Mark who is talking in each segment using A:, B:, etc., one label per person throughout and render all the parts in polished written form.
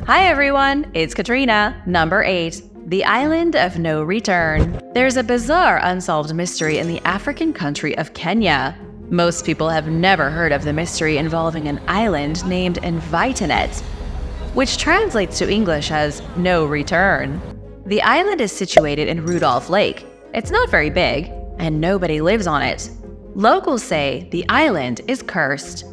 A: Hi everyone, it's Katrina. Number 8. The Island of No Return. There's a bizarre unsolved mystery in the African country of Kenya. Most people have never heard of the mystery involving an island named Invitenet, which translates to English as no return. The island is situated in Rudolph Lake. It's not very big, and nobody lives on it. Locals say the island is cursed.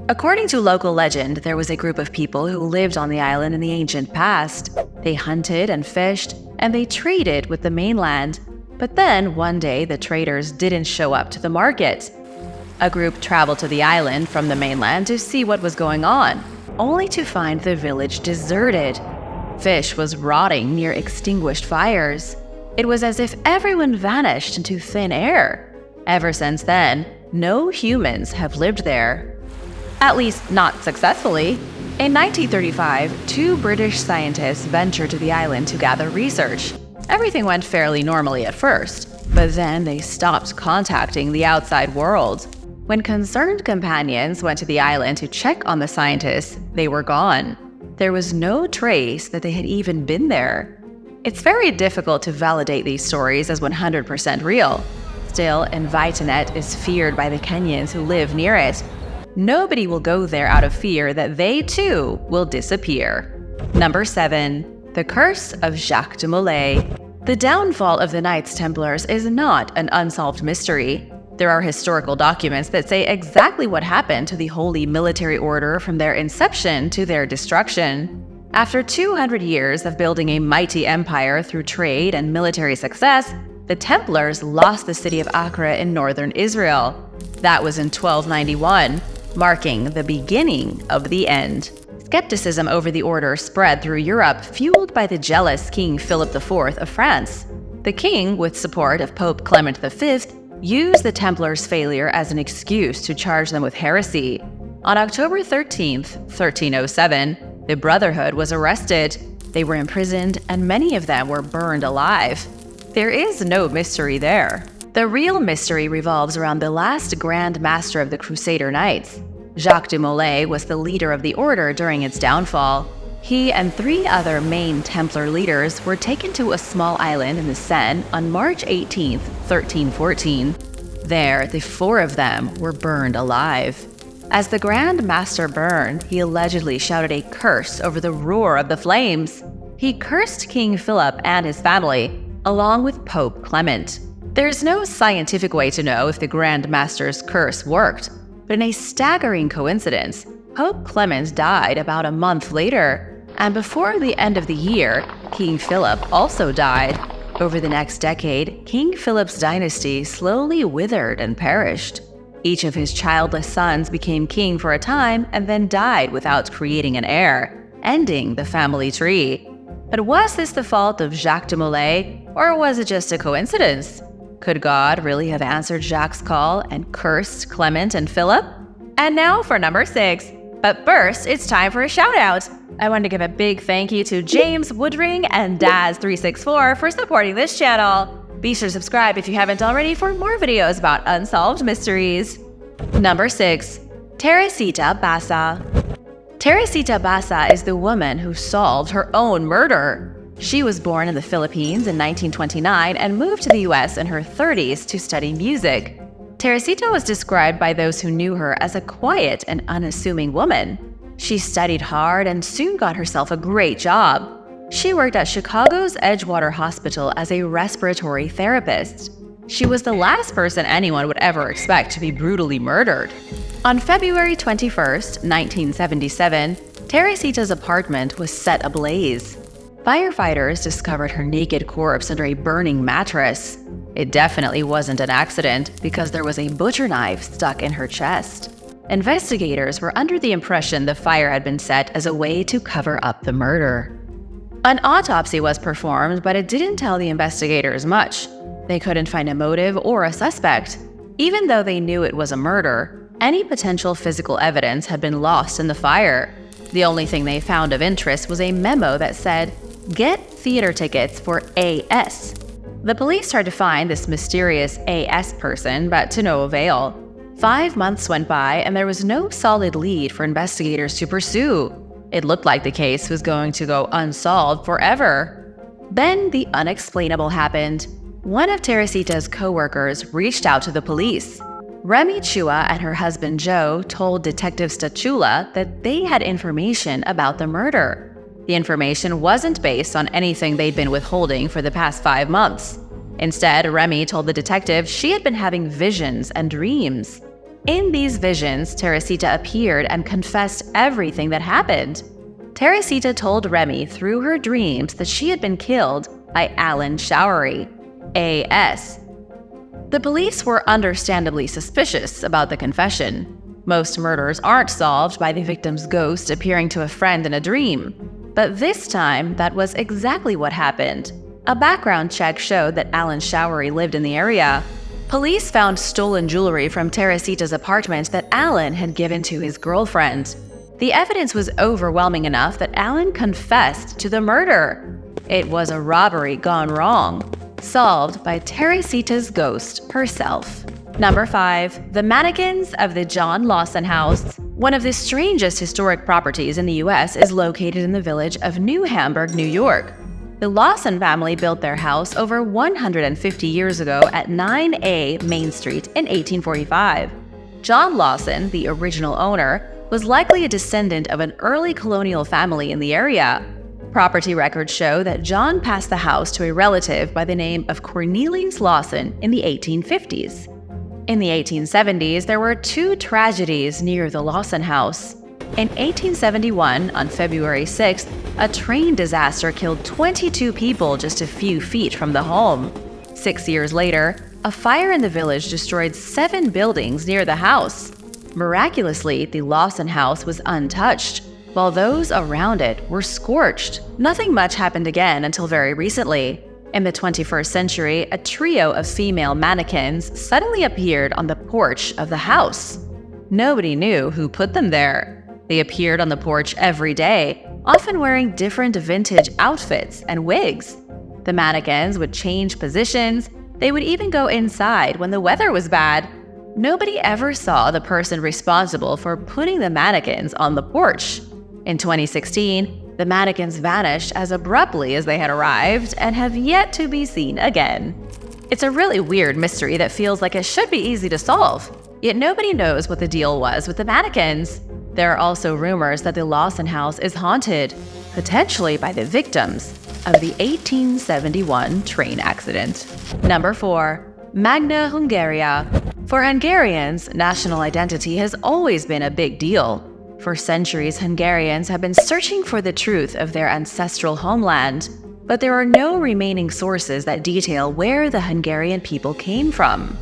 A: According to local legend, there was a group of people who lived on the island in the ancient past. They hunted and fished, and they traded with the mainland. But then, one day, the traders didn't show up to the market. A group traveled to the island from the mainland to see what was going on, only to find the village deserted. Fish was rotting near extinguished fires. It was as if everyone vanished into thin air. Ever since then, no humans have lived there. At least not successfully. In 1935, 2 British scientists ventured to the island to gather research. Everything went fairly normally at first, but then they stopped contacting the outside world. When concerned companions went to the island to check on the scientists, they were gone. There was no trace that they had even been there. It's very difficult to validate these stories as 100% real. Still, Invitenet is feared by the Kenyans who live near it. Nobody will go there out of fear that they too will disappear. Number 7. The Curse of Jacques de Molay. The downfall of the Knights Templars is not an unsolved mystery. There are historical documents that say exactly what happened to the Holy Military Order from their inception to their destruction. After 200 years of building a mighty empire through trade and military success, the Templars lost the city of Acre in northern Israel. That was in 1291. Marking the beginning of the end. Skepticism over the order spread through Europe, fueled by the jealous King Philip IV of France. The king, with support of Pope Clement V, used the Templars' failure as an excuse to charge them with heresy. On October 13, 1307, the Brotherhood was arrested. They were imprisoned, and many of them were burned alive. There is no mystery there. The real mystery revolves around the last Grand Master of the Crusader Knights. Jacques de Molay was the leader of the order during its downfall. He and 3 other main Templar leaders were taken to a small island in the Seine on March 18, 1314. There, the 4 of them were burned alive. As the Grand Master burned, he allegedly shouted a curse over the roar of the flames. He cursed King Philip and his family, along with Pope Clement. There's no scientific way to know if the Grand Master's curse worked, but in a staggering coincidence, Pope Clement died about a month later, and before the end of the year, King Philip also died. Over the next decade, King Philip's dynasty slowly withered and perished. Each of his childless sons became king for a time and then died without creating an heir, ending the family tree. But was this the fault of Jacques de Molay, or was it just a coincidence? Could God really have answered Jacques' call and cursed Clement and Philip? And now for number 6. But first, it's time for a shout-out. I want to give a big thank you to James Woodring and Daz364 for supporting this channel. Be sure to subscribe if you haven't already for more videos about unsolved mysteries. Number 6. Territa Basa. Territa Basa is the woman who solved her own murder. She was born in the Philippines in 1929 and moved to the US in her 30s to study music. Teresita was described by those who knew her as a quiet and unassuming woman. She studied hard and soon got herself a great job. She worked at Chicago's Edgewater Hospital as a respiratory therapist. She was the last person anyone would ever expect to be brutally murdered. On February 21, 1977, Teresita's apartment was set ablaze. Firefighters discovered her naked corpse under a burning mattress. It definitely wasn't an accident because there was a butcher knife stuck in her chest. Investigators were under the impression the fire had been set as a way to cover up the murder. An autopsy was performed, but it didn't tell the investigators much. They couldn't find a motive or a suspect. Even though they knew it was a murder, any potential physical evidence had been lost in the fire. The only thing they found of interest was a memo that said, "Get theater tickets for AS." The police tried to find this mysterious AS person, but to no avail. 5 months went by and there was no solid lead for investigators to pursue. It looked like the case was going to go unsolved forever. Then the unexplainable happened. One of Teresita's co-workers reached out to the police. Remy Chua and her husband Joe told Detective Stachula that they had information about the murder. The information wasn't based on anything they'd been withholding for the past 5 months. Instead, Remy told the detective she had been having visions and dreams. In these visions, Teresita appeared and confessed everything that happened. Teresita told Remy through her dreams that she had been killed by Alan Showery, A.S. The police were understandably suspicious about the confession. Most murders aren't solved by the victim's ghost appearing to a friend in a dream. But this time, that was exactly what happened. A background check showed that Alan Showery lived in the area. Police found stolen jewelry from Teresita's apartment that Alan had given to his girlfriend. The evidence was overwhelming enough that Alan confessed to the murder. It was a robbery gone wrong, solved by Teresita's ghost herself. Number 5. The mannequins of the John Lawson house. One of the strangest historic properties in the U.S. is located in the village of New Hamburg, New York. The Lawson family built their house over 150 years ago at 9A Main Street in 1845. John Lawson, the original owner, was likely a descendant of an early colonial family in the area. Property records show that John passed the house to a relative by the name of Cornelius Lawson in the 1850s. In the 1870s, there were 2 tragedies near the Lawson house. In 1871, on February 6th, a train disaster killed 22 people just a few feet from the home. 6 years later, a fire in the village destroyed 7 buildings near the house. Miraculously, the Lawson house was untouched, while those around it were scorched. Nothing much happened again until very recently. In the 21st century, a trio of female mannequins suddenly appeared on the porch of the house. Nobody knew who put them there. They appeared on the porch every day, often wearing different vintage outfits and wigs. The mannequins would change positions. They would even go inside when the weather was bad. Nobody ever saw the person responsible for putting the mannequins on the porch. In 2016, the mannequins vanished as abruptly as they had arrived and have yet to be seen again. It's a really weird mystery that feels like it should be easy to solve, yet nobody knows what the deal was with the mannequins. There are also rumors that the Lawson house is haunted, potentially by the victims of the 1871 train accident. Number 4. Magna Hungaria. For Hungarians, national identity has always been a big deal. For centuries, Hungarians have been searching for the truth of their ancestral homeland, but there are no remaining sources that detail where the Hungarian people came from.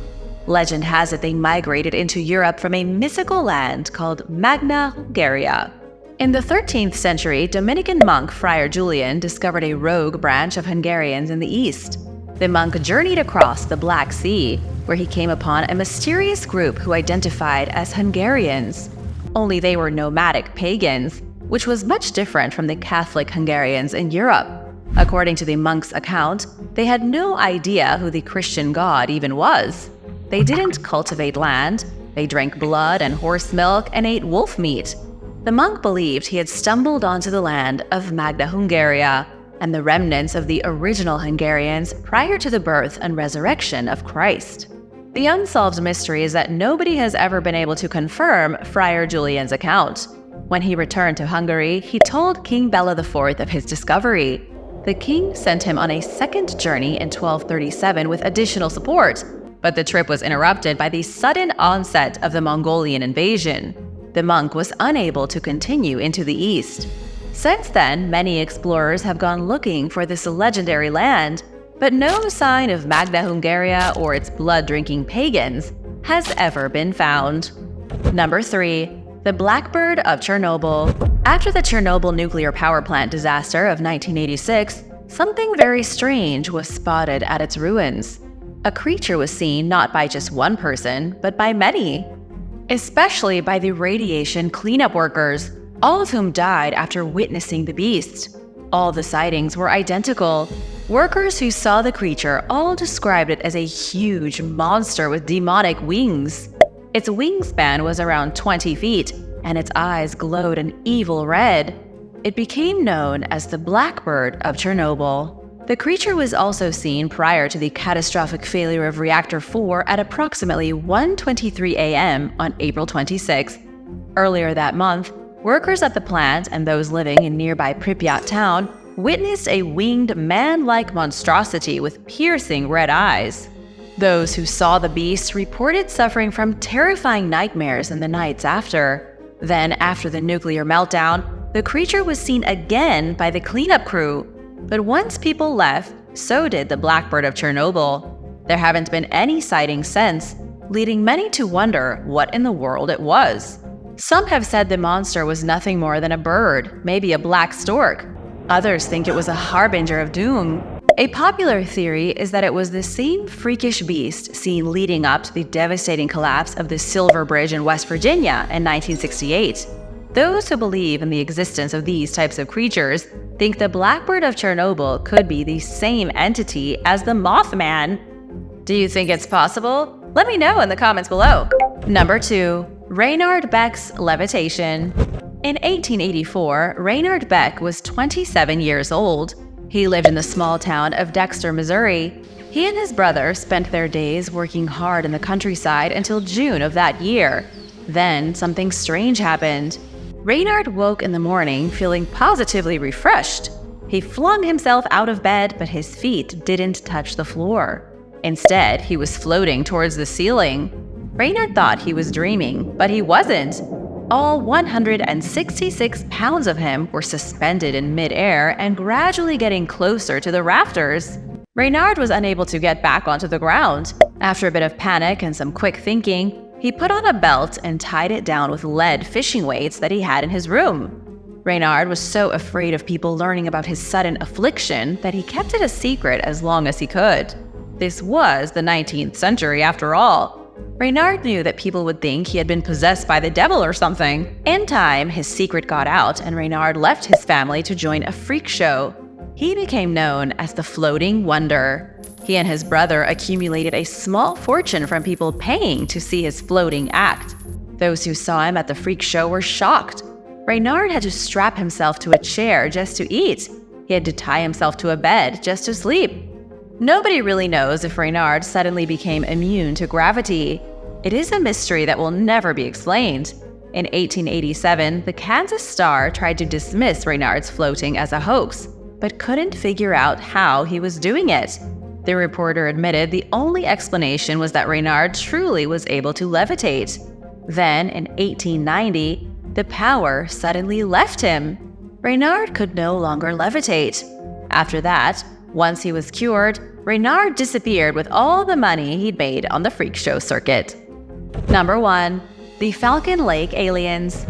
A: Legend has it they migrated into Europe from a mythical land called Magna Hungaria. In the 13th century, Dominican monk Friar Julian discovered a rogue branch of Hungarians in the east. The monk journeyed across the Black Sea, where he came upon a mysterious group who identified as Hungarians. Only they were nomadic pagans, which was much different from the Catholic Hungarians in Europe. According to the monk's account, they had no idea who the Christian god even was. They didn't cultivate land, they drank blood and horse milk and ate wolf meat. The monk believed he had stumbled onto the land of Magna Hungaria and the remnants of the original Hungarians prior to the birth and resurrection of Christ. The unsolved mystery is that nobody has ever been able to confirm Friar Julian's account. When he returned to Hungary, he told King Bela IV of his discovery. The king sent him on a second journey in 1237 with additional support, but the trip was interrupted by the sudden onset of the Mongolian invasion. The monk was unable to continue into the east. Since then, many explorers have gone looking for this legendary land, but no sign of Magna Hungaria or its blood-drinking pagans has ever been found. Number 3. The Blackbird of Chernobyl. After the Chernobyl nuclear power plant disaster of 1986, something very strange was spotted at its ruins. A creature was seen not by just one person, but by many, especially by the radiation cleanup workers, all of whom died after witnessing the beast. All the sightings were identical. Workers who saw the creature all described it as a huge monster with demonic wings. Its wingspan was around 20 feet, and its eyes glowed an evil red. It became known as the Blackbird of Chernobyl. The creature was also seen prior to the catastrophic failure of Reactor 4 at approximately 1:23 a.m. on April 26. Earlier that month, workers at the plant and those living in nearby Pripyat town witnessed a winged man-like monstrosity with piercing red eyes. Those who saw the beast reported suffering from terrifying nightmares in the nights after. Then, after the nuclear meltdown, the creature was seen again by the cleanup crew. But once people left, so did the Blackbird of Chernobyl. There haven't been any sightings since, leading many to wonder what in the world it was. Some have said the monster was nothing more than a bird, maybe a black stork. Others think it was a harbinger of doom. A popular theory is that it was the same freakish beast seen leading up to the devastating collapse of the Silver Bridge in West Virginia in 1968. Those who believe in the existence of these types of creatures think the Blackbird of Chernobyl could be the same entity as the Mothman. Do you think it's possible? Let me know in the comments below. Number 2. Reinhard Becks' Levitation. In 1884, Reinhard Beck was 27 years old. He lived in the small town of Dexter, Missouri. He and his brother spent their days working hard in the countryside until June of that year. Then something strange happened. Reinhard woke in the morning feeling positively refreshed. He flung himself out of bed, but his feet didn't touch the floor. Instead, he was floating towards the ceiling. Reinhard thought he was dreaming, but he wasn't. All 166 pounds of him were suspended in midair and gradually getting closer to the rafters. Reinhard was unable to get back onto the ground. After a bit of panic and some quick thinking, he put on a belt and tied it down with lead fishing weights that he had in his room. Reinhard was so afraid of people learning about his sudden affliction that he kept it a secret as long as he could. This was the 19th century after all. Reinhard knew that people would think he had been possessed by the devil or something. In time, his secret got out and Reinhard left his family to join a freak show. He became known as the Floating Wonder. He and his brother accumulated a small fortune from people paying to see his floating act. Those who saw him at the freak show were shocked. Reinhard had to strap himself to a chair just to eat. He had to tie himself to a bed just to sleep. Nobody really knows if Reinhard suddenly became immune to gravity. It is a mystery that will never be explained. In 1887, the Kansas Star tried to dismiss Reinhard's floating as a hoax, but couldn't figure out how he was doing it. The reporter admitted the only explanation was that Reinhard truly was able to levitate. Then, in 1890, the power suddenly left him. Reinhard could no longer levitate. After that, once he was cured, Reinhard disappeared with all the money he'd made on the freak show circuit. Number 1. The Falcon Lake Aliens.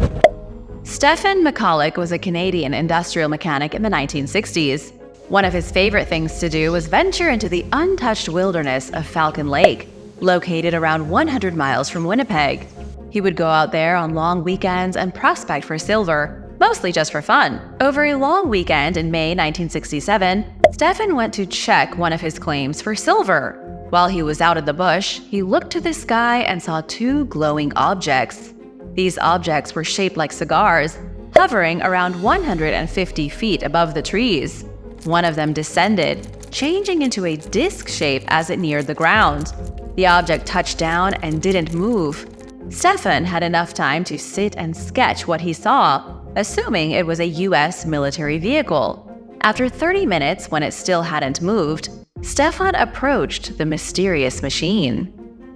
A: Stephen McCulloch was a Canadian industrial mechanic in the 1960s. One of his favorite things to do was venture into the untouched wilderness of Falcon Lake, located around 100 miles from Winnipeg. He would go out there on long weekends and prospect for silver, mostly just for fun. Over a long weekend in May 1967, Stephen went to check one of his claims for silver. While he was out in the bush, he looked to the sky and saw 2 glowing objects. These objects were shaped like cigars, hovering around 150 feet above the trees. One of them descended, changing into a disc shape as it neared the ground. The object touched down and didn't move. Stephen had enough time to sit and sketch what he saw, assuming it was a U.S. military vehicle. After 30 minutes, when it still hadn't moved, Stefan approached the mysterious machine.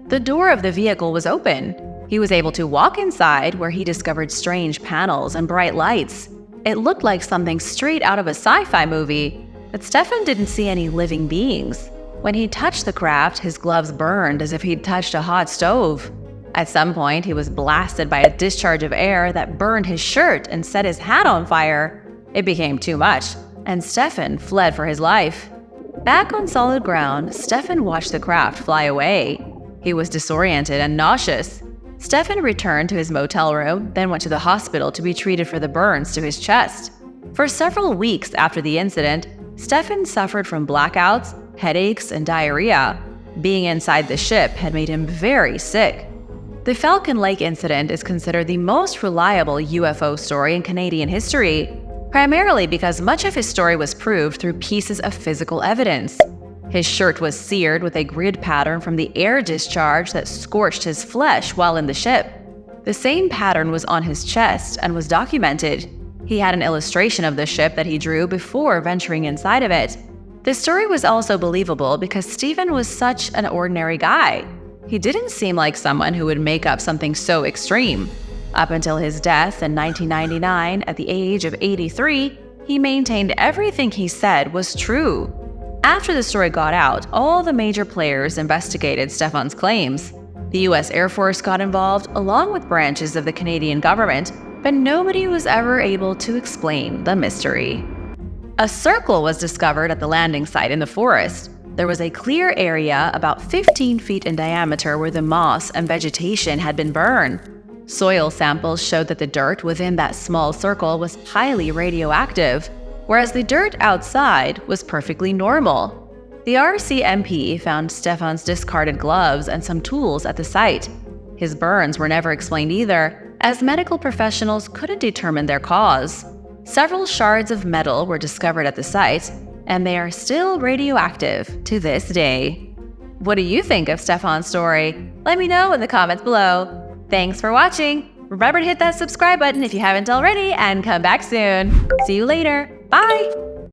A: The door of the vehicle was open. He was able to walk inside, where he discovered strange panels and bright lights. It looked like something straight out of a sci-fi movie, but Stefan didn't see any living beings. When he touched the craft, his gloves burned as if he'd touched a hot stove. At some point, he was blasted by a discharge of air that burned his shirt and set his hat on fire. It became too much, and Stefan fled for his life. Back on solid ground, Stefan watched the craft fly away. He was disoriented and nauseous. Stefan returned to his motel room, then went to the hospital to be treated for the burns to his chest. For several weeks after the incident, Stefan suffered from blackouts, headaches, and diarrhea. Being inside the ship had made him very sick. The Falcon Lake incident is considered the most reliable UFO story in Canadian history. primarily because much of his story was proved through pieces of physical evidence. His shirt was seared with a grid pattern from the air discharge that scorched his flesh while in the ship. The same pattern was on his chest and was documented. He had an illustration of the ship that he drew before venturing inside of it. The story was also believable because Stephen was such an ordinary guy. He didn't seem like someone who would make up something so extreme. Up until his death in 1999 at the age of 83, he maintained everything he said was true. After the story got out, all the major players investigated Stefan's claims. The US Air Force got involved along with branches of the Canadian government, but nobody was ever able to explain the mystery. A circle was discovered at the landing site in the forest. There was a clear area about 15 feet in diameter where the moss and vegetation had been burned. Soil samples showed that the dirt within that small circle was highly radioactive, whereas the dirt outside was perfectly normal. The RCMP found Stefan's discarded gloves and some tools at the site. His burns were never explained either, as medical professionals couldn't determine their cause. Several shards of metal were discovered at the site, and they are still radioactive to this day. What do you think of Stefan's story? Let me know in the comments below. Thanks for watching! Remember to hit that subscribe button if you haven't already, and come back soon. See you later. Bye!